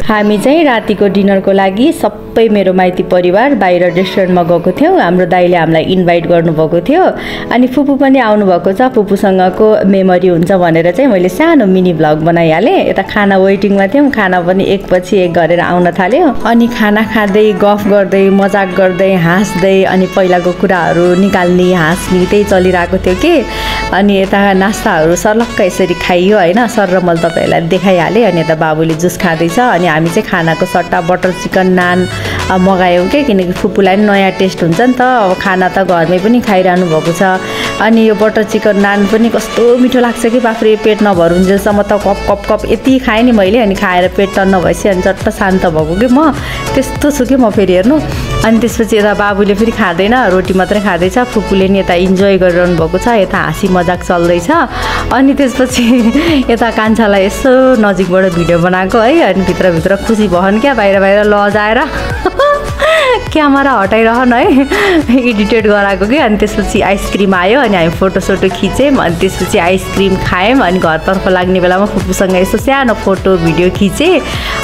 हामी चाहिँ रातिको डिनरको लागि सबै मेरो माइती परिवार बाहिर रेस्टुरेन्टमा गएको थियौँ। हाम्रो दाइले हामीलाई इन्भाइट गर्नुभएको थियो अनि फुपू पनि आउनुभएको छ। फुपूसँगको मेमोरी हुन्छ भनेर चाहिँ मैले सानो मिनी भ्लग बनाइहालेँ। यता खाना वेटिङमा थियौँ, खाना पनि एकपछि एक गरेर आउन थाल्यो। अनि खाना खाँदै गफ गर्दै मजाक गर्दै हाँस्दै अनि पहिलाको कुराहरू निकाल्ने हाँस्ने त्यही चलिरहेको थियो कि। अनि यता नास्ताहरू सर्लक्क यसरी खाइयो होइन। सर र मैले तपाईँहरूलाई देखाइहालेँ। अनि यता बाबुले जुस खाँदैछ अनि हामी चाहिँ खानाको सट्टा बटर चिकन नान मगायौँ कि, किनकि फुपूलाई पनि नयाँ टेस्ट हुन्छ नि त। अब खाना त घरमै पनि खाइरहनु भएको छ। अनि यो बटर चिकन नान पनि कस्तो मिठो लाग्छ कि बाफ्रे, पेट नभरुन्जेलसम्म त कप कप कप यति खाएँ नि मैले। अनि खाएर पेट टन्न भएपछि अनि चट्ट शान्त भएको कि म त्यस्तो छु कि म फेरि हेर्नु। अनि त्यसपछि यता बाबुले फेरि खाँदैन, रोटी मात्रै खाँदैछ। फुपूले नि यता इन्जोय गरिरहनु भएको छ, यता हाँसी मजाक चल्दैछ। अनि त्यसपछि यता कान्छालाई यसो नजिकबाट भिडियो बनाएको है। अनि भित्रभित्र खुसी भएन क्या, बाहिर बाहिर लजाएर क्यामेरा हटाइरहन है, एडिटेड गराएको कि। अनि त्यसपछि आइसक्रिम आयो अनि हामी फोटोसोटो खिच्यौँ। अनि त्यसपछि आइसक्रिम खायौँ। अनि घरतर्फ लाग्ने बेलामा फुपूसँग यसो सानो फोटो भिडियो खिचेँ।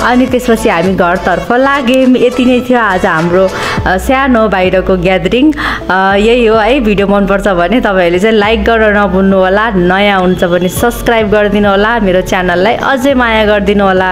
अनि त्यसपछि हामी घरतर्फ लाग्यौँ। यति नै थियो आज हाम्रो सानो बाहिरको ग्यादरिङ। यही हो है। भिडियो मनपर्छ भने तपाईँहरूले चाहिँ लाइक गर्न नभुल्नु होला। नयाँ हुन्छ भने सब्सक्राइब गरिदिनु होला। मेरो च्यानललाई अझै माया गरिदिनु होला।